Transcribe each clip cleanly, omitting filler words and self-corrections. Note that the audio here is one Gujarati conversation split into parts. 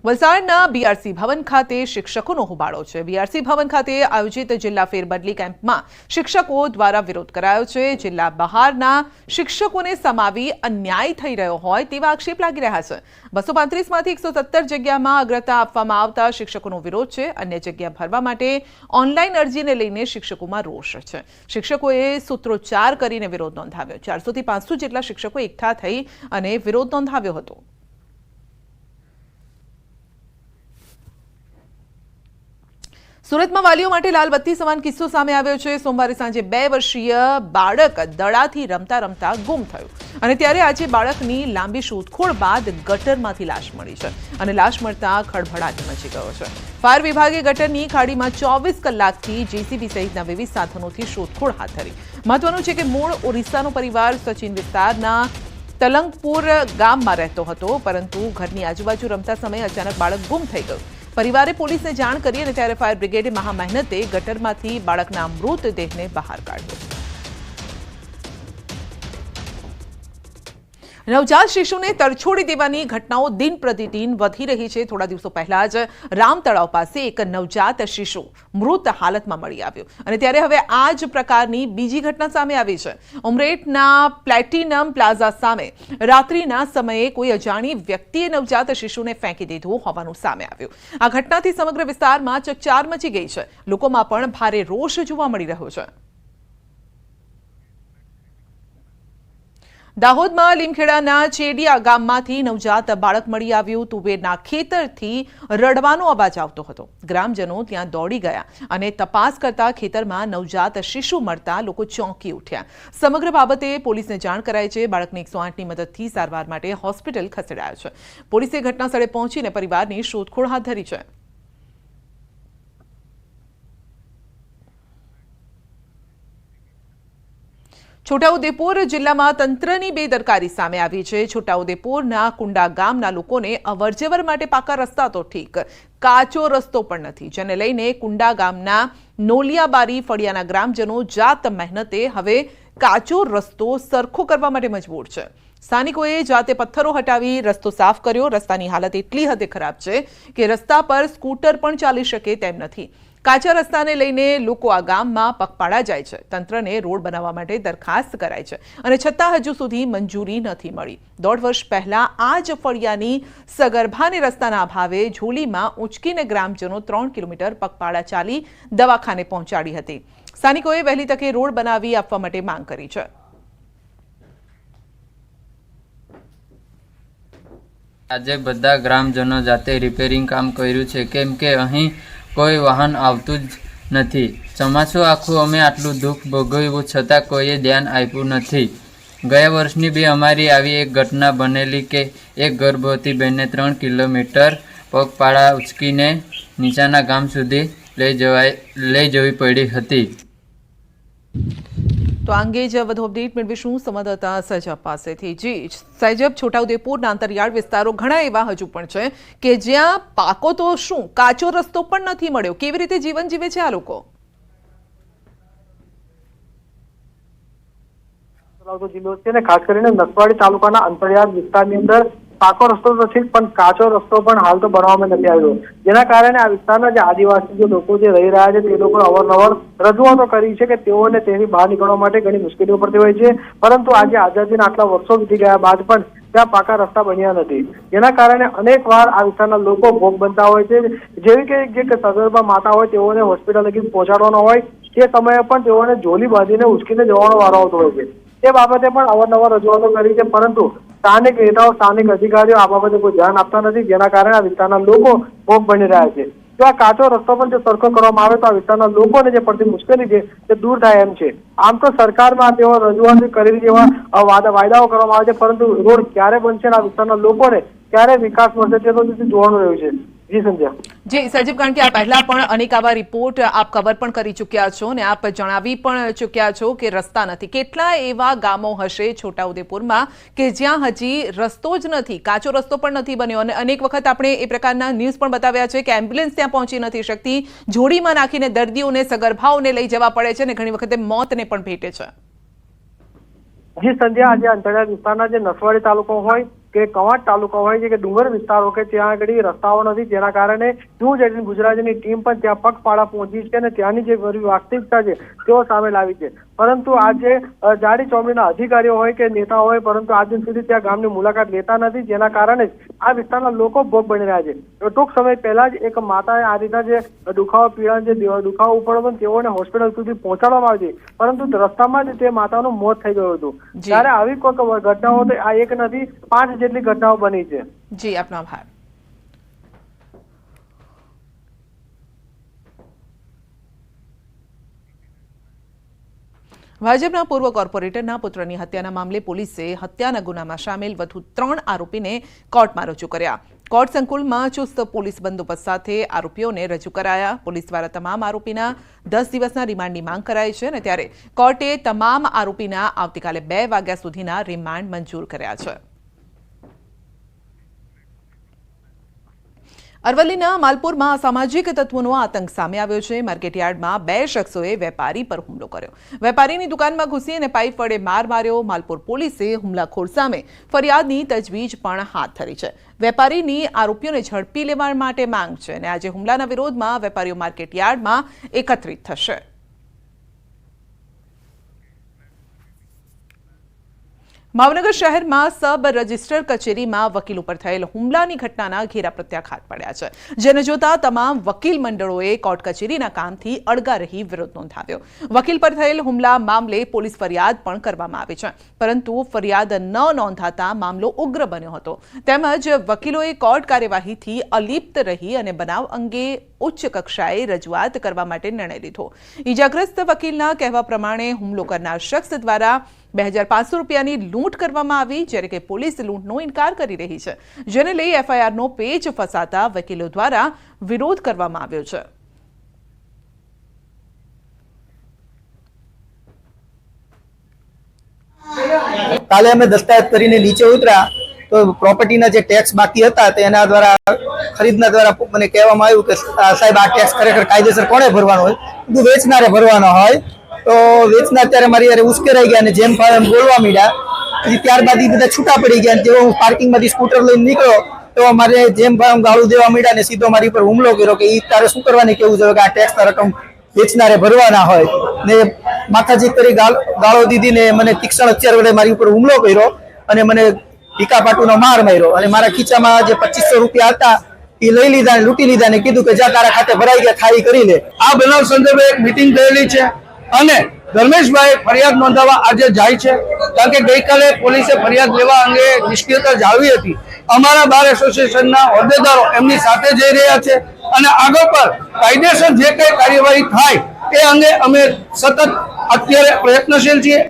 વલસાડના બીઆરસી ભવન ખાતે શિક્ષકોનો હોબાળો છે। બીઆરસી ભવન ખાતે આયોજિત જિલ્લા ફેરબદલી કેમ્પમાં શિક્ષકો દ્વારા વિરોધ કરાયો છે। જિલ્લા બહારના શિક્ષકોને સમાવી અન્યાય થઈ રહ્યો હોય તેવા આક્ષેપ લાગી રહ્યા છે। 235 માંથી 117 જગ્યામાં અગ્રતા આપવામાં આવતા શિક્ષકોનો વિરોધ છે। અન્ય જગ્યા ભરવા માટે ઓનલાઈન અરજીને લઈને શિક્ષકોમાં રોષ છે। શિક્ષકોએ સૂત્રોચ્ચાર કરીને વિરોધ નોંધાવ્યો। 400 થી 500 જેટલા શિક્ષકો એકઠા થઈ અને વિરોધ નોંધાવ્યો હતો। સુરતમાં વાલીઓ માટે લાલબત્તી સમાન કિસ્સો સામે આવ્યો છે। સોમવારે સાંજે 2 વર્ષીય બાળક દડાથી રમતા રમતા ગુમ થયું અને ત્યારે આજે બાળકની લાંબી શોધખોળ બાદ ગટરમાંથી લાશ મળી છે અને લાશ મળતા ખળભળાટ મચી ગયો છે। ફાયર વિભાગે ગટરની ખાડીમાં 24 કલાકથી જેસીબી સહિતના વિવિધ સાધનોથી શોધખોળ હાથ ધરી। મહત્વનું છે કે મૂળ ઓરિસ્સાનો પરિવાર સચિન વિસ્તારના તલંગપુર ગામમાં રહેતો હતો, પરંતુ ઘરની આજુબાજુ રમતા સમયે અચાનક બાળક ગુમ થઈ ગયું। परिवारे पुलिस ने जाण करी અને ત્યારે फायर ब्रिगेडे महा मेहनते गटरमांथी बाळकना मृतदेहने बहार काढ्यो। नवजात शिशुने तड़छोड़ी देवानी घटनाओं दिन प्रतिदिन वधी रही है। थोड़ा दिवसों पहला ज राम तळाव पासे एक नवजात शिशु मृत हालत में मळी आव्यो અને ત્યારે હવે આ જ પ્રકારની બીજી ઘટના સામે આવી છે। ઉમરેઠના પ્લેટિનમ પ્લાઝા સામે રાત્રિના સમયે કોઈ અજાણી વ્યક્તિએ નવજાત શિશુને ફેંકી દીધું હોવાનું સામે આવ્યું। આ ઘટનાથી સમગ્ર વિસ્તારમાં ચકચાર મચી ગઈ છે। લોકોમાં પણ ભારે રોષ જોવા મળી રહ્યો છે। દાહોદમાં લીમખેડાના ચેડિયા ગામમાંથી નવજાત બાળક મળી આવ્યું। તુવેરના ખેતરથી રડવાનો અવાજ આવતો હતો। ગ્રામજનો ત્યાં દોડી ગયા અને તપાસ કરતા ખેતરમાં નવજાત શિશુ મળતા લોકો ચોંકી ઉઠ્યા। સમગ્ર બાબતે પોલીસને જાણ કરાઈ છે। બાળકને 108ની મદદથી સારવાર માટે હોસ્પિટલ ખસેડાયો છે। પોલીસે ઘટનાસ્થળે પહોંચીને પરિવારની શોધખોળ હાથ ધરી છે। છોટાઉદેપુર જિલ્લામાં તંત્રની બેદરકારી સામે આવી છે। છોટાઉદેપુરના કુંડા ગામના લોકોને અવરજવર માટે પાકા રસ્તા તો ઠીક, કાચો રસ્તો પણ નથી, જેને લઈને કુંડા ગામના નોલિયાબારી ફળિયાના ગ્રામજનો જાત મહેનતે હવે કાચો રસ્તો સરખો કરવા માટે મજબૂર છે। સ્થાનિકોએ જાતે પથ્થરો હટાવી રસ્તો સાફ કર્યો। રસ્તાની હાલત એટલી હદે ખરાબ છે કે રસ્તા પર સ્કૂટર પણ ચાલી શકે તેમ નથી। કાચા રસ્તાને લઈને લોકો આ ગામમાં પગપાળા જાય છે। તંત્રને રોડ બનાવવા માટે દરખાસ્ત કરાઈ છે અને છતાં હજુ સુધી મંજૂરી નથી મળી। 1.5 વર્ષ પહેલા આ જ ફળિયાની સગર્ભાને રસ્તાના અભાવે ઝોલીમાં ઉંચકીને ગ્રામજનો 3 કિલોમીટર પગપાળા ચાલી દવાખાને પહોંચાડી હતી। સ્થાનિકોએ વહેલી તકે રોડ બનાવી આપવા માટે માંગ કરી છે। આજે બધા ગ્રામજનો જાતે રિપેરિંગ કામ કર્યું છે, કેમ કે અહીં કોઈ વાહન આવતું જ નથી। ચોમાસું આખું અમે આટલું દુઃખ ભોગવ્યું છતાં કોઈએ ધ્યાન આપ્યું નથી। ગયા વર્ષની બી અમારી આવી એક ઘટના બનેલી કે એક ગર્ભવતી બહેનને 3 કિલોમીટર પગપાળા ઉચકીને નીચાના ગામ સુધી લઈ જવી પડી હતી। तो अंगे ज વધુ અપડેટ મેળવીશું સંવાદદાતા સૈજબ પાસેથી। જી સૈજબ, છોટાઉદેપુરના અંતરિયાળ વિસ્તારો ઘણા એવા હજુ પણ છે કે જ્યાં પાકો તો શું કાચો રસ્તો પણ નથી મળ્યો। કેવી રીતે જીવન જીવે છે આ લોકો? જિલ્લો છે ને ખાસ કરીને નસવાડી તાલુકાના અંતરિયાળ વિસ્તારની અંદર પાકો રસ્તો તો ઠીક પણ કાચો રસ્તો પણ હાલ તો બનાવવામાં નથી આવ્યો, જેના કારણે આ વિસ્તારના જે આદિવાસી જે લોકો જે રહી રહ્યા છે તે લોકો અવારનવાર રજૂઆતો કરી છે કે તેઓને તેની બહાર નીકળવા માટે ઘણી મુશ્કેલીઓ પડતી હોય છે। પરંતુ આજે આઝાદીના આટલા વર્ષો વીતી ગયા બાદ પણ ત્યાં પાકા રસ્તા બન્યા નથી, જેના કારણે અનેક વાર આ વિસ્તારના લોકો ભોગ બનતા હોય છે। જેવી કે જે સગર્ભા માતા હોય તેઓને હોસ્પિટલ લગી પહોંચાડવાનો હોય તે સમયે પણ તેઓને ઝોલી બાંધીને ઉચકીને જવાનો વારો આવતો હોય છે। તે બાબતે પણ અવારનવાર રજૂઆતો કરી છે, પરંતુ સ્થાનિક નેતાઓ સ્થાનિક અધિકારીઓ આ બાબતે કોઈ ધ્યાન આપતા નથી, જેના કારણે આ વિસ્તારના લોકો ભોગ બની રહ્યા છે। જો આ કાચો રસ્તો પણ જો સરખો કરવામાં આવે તો આ વિસ્તારના લોકોને જે પડતી મુશ્કેલી છે તે દૂર થાય એમ છે। આમ તો સરકારમાં તેઓ રજૂઆત કરેલી જેવા વાયદાઓ કરવામાં આવે છે, પરંતુ રોડ ક્યારે બનશે આ વિસ્તારના લોકોને ક્યારે વિકાસ મળશે તે તો જોવાનું રહ્યું છે। જી સંજય। જી સજીવ, કારણ કે આ પહેલા પણ અનેક આવા રિપોર્ટ આપ કવર પણ કરી ચૂક્યા છો અને આપ જણાવી પણ ચૂક્યા છો કે રસ્તા નથી। કેટલા એવા ગામો હશે છોટાઉદેપુરમાં કે જ્યાં હજી રસ્તો જ નથી, કાચો રસ્તો પણ નથી બન્યો અને અનેક વખત આપણે એ પ્રકારના ન્યૂઝ પણ બતાવ્યા છે કે એમ્બ્યુલન્સ ત્યાં પહોંચી નથી શકતી, જોડીમાં નાખીને દર્દીઓને સગર્ભાઓને લઈ જવા પડે છે અને ઘણી વખતે મોતને પણ ભેટે છે। જી સંધ્યા, આજે અંતરિયાળ વિસ્તારના જે નસવાડી તાલુકો હોય કે કવાંટ તાલુકા હોય છે કે ડુંગર વિસ્તારો કે ત્યાં આગળ રસ્તાઓ નથી, જેના કારણે ન્યૂઝ 18 ગુજરાતીની ટીમ પણ ત્યાં પગપાળા પહોંચી છે અને ત્યાંની જે વાસ્તવિકતા છે તેઓ સામે લાવી છે. પરંતુ આજે જાડી ચોમડીના અધિકારીઓ હોય કે નેતા હોય, પરંતુ આજ સુધી ત્યાં ગામની મુલાકાત લેતા નથી, જેના કારણે આ વિસ્તારના લોકો ભોગ બની રહ્યા છે. ટૂંક સમય પહેલા જ એક માતાએ આ રીતના જે દુખાવો ઉપડ્યો હતો તેઓને હોસ્પિટલ સુધી પહોંચાડવામાં આવી હતી, પરંતુ રસ્તામાં જ તે માતાનું મોત થઈ ગયું હતું. ત્યારે આવી કોઈ ઘટનાઓ તો આ એક નથી, 5 જેટલી ઘટનાઓ બની છે. જી, આપનો આભાર. ભાજપના પૂર્વ કોર્પોરેટરના પુત્રની હત્યાના મામલે પોલીસે હત્યાના ગુનામાં સામેલ વધુ 3 આરોપીને કોર્ટમાં રજૂ કર્યા. કોર્ટ સંકુલમાં ચુસ્ત પોલીસ બંદોબસ્ત સાથે આરોપીઓને રજૂ કરાયા. પોલીસ દ્વારા તમામ આરોપીના 10 દિવસના રિમાન્ડની માંગ કરાઈ છે અને ત્યારે કોર્ટે તમામ આરોપીના આવતીકાલે 2 વાગ્યા સુધીના રિમાન્ડ મંજૂર કર્યા છે. અરવલ્લીના માલપુરમાં અસામાજિક તત્વોનો આતંક સામે આવ્યો છે. માર્કેટયાર્ડમાં 2 શખ્સોએ વેપારી પર હુમલો કર્યો. વેપારીની દુકાનમાં ઘૂસી અને પાઇપ વડે માર માર્યો. માલપુર પોલીસે હુમલાખોર સામે ફરિયાદની તજવીજ પણ હાથ ધરી છે. વેપારીની આરોપીઓને ઝડપી લેવા માટે માંગ છે અને આજે હુમલાના વિરોધમાં વેપારીઓ માર્કેટયાર્ડમાં એકત્રિત થશે. ભાવનગર શહેરમાં સબ રજિસ્ટર કચેરીમાં વકીલ ઉપર થયેલ હુમલાની ઘટનાના ઘેરા પ્રત્યાઘાત પડ્યા છે, જેને જોતા તમામ વકીલ મંડળોએ કોર્ટ કચેરીના કામથી અળગા રહી વિરોધ નોંધાવ્યો. વકીલ પર થયેલ હુમલા મામલે પોલીસ ફરિયાદ પણ કરવામાં આવી છે, પરંતુ ફરિયાદ ન નોંધાતા મામલો ઉગ્ર બન્યો હતો. તેમજ વકીલોએ કોર્ટ કાર્યવાહીથી અલિપ્ત રહી અને બનાવ અંગે ઉચ્ચ કક્ષાએ રજૂઆત કરવા માટે નિર્ણય લીધો. ઈજાગ્રસ્ત વકીલના કહેવા પ્રમાણે હુમલો કરનાર શખ્સ દ્વારા 2500 રૂપિયાની લૂંટ કરવામાં આવી, જ્યારે કે પોલીસ લૂંટનો ઇનકાર કરી રહી છે, જેને લઈ એફઆઈઆરનો પેચ ફસાતા વકીલો દ્વારા વિરોધ કરવામાં આવ્યો છે. કાલે અમે દસ્તાવેજ કરીને નીચે ઉતર્યા તો પ્રોપર્ટીના જે ટેક્સ બાકી હતા તેના દ્વારા ખરીદના દ્વારા મને કહેવામાં આવ્યું કે સાહેબ આ ટેક્સ ખરેખર કાયદેસર કોણે ભરવાનો હોય? બધું વેચનારે ભરવાનો હોય. તો વેચનાર ત્યારે મારી યારે ઉશ્કેરાઈ ગયા અને જેમ ફાવે એમ બોલવા માંડ્યા. પછી ત્યારબાદ એ બધા છૂટા પડી ગયા. જેવો હું પાર્કિંગમાંથી સ્કૂટર લઈને નીકળ્યો તો મારે જેમ ફાવે ગાળું દેવા માંડ્યા અને સીધો મારી ઉપર હુમલો કર્યો કે એ તારે શું કરવાની કેવું જોઈએ કે આ ટેક્સના રકમ વેચનારે ભરવાના હોય. ને માથાજી કરી ગાળો દીધી ને મને તીક્ષ્ણ હથિયાર વડે મારી ઉપર હુમલો કર્યો અને મને ટીકાપાટુનો માર માર્યો અને મારા ખીચામાં જે 2500 રૂપિયા હતા એ લઈ લીધા ને લૂંટી લીધા ને કીધું કે જા તારા ખાતે ભરાઈ ગયા થાળી કરી લે. આ બનાવ સંદર્ભે એક મીટિંગ થયેલી છે અને ધર્મેશભાઈ ફરિયાદ નોંધાવવા આજે જાય છે, કારણ કે ગઈકાલે પોલીસે ફરિયાદ લેવા અંગે નિષ્ક્રિયતા જાળવી હતી. અમારા બાર એસોસિએશનના હોદ્દેદારો એમની સાથે જઈ રહ્યા છે અને આગળ પર કાયદેસર જે કંઈ કાર્યવાહી થાય એ અંગે અમે સતત અત્યારે પ્રયત્નશીલ છીએ.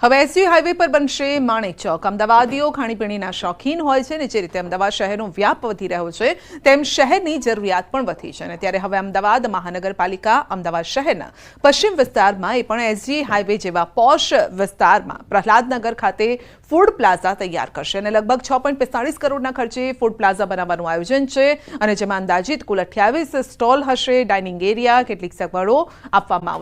હવે એસજી હાઈવે પર બનશે માણેક ચોક. અમદાવાદીઓ ખાણીપીણીના શોખીન હોય છે ને જે રીતે અમદાવાદ શહેરનો વ્યાપ વધી રહ્યો છે તેમ શહેરની જરૂરિયાત પણ વધી છે અને ત્યારે હવે અમદાવાદ મહાનગરપાલિકા અમદાવાદ શહેરના પશ્ચિમ વિસ્તારમાં એ પણ એસજી હાઈવે જેવા પોશ વિસ્તારમાં પ્રહલાદનગર ખાતે ફૂડ પ્લાઝા તૈયાર કરશે અને લગભગ 6.45 કરોડના ખર્ચે ફૂડ પ્લાઝા બનાવવાનું આયોજન છે અને જેમાં અંદાજિત કુલ 28 સ્ટોલ હશે. ડાઇનિંગ એરિયા, કેટલીક સગવડો આપવામાં આવશે.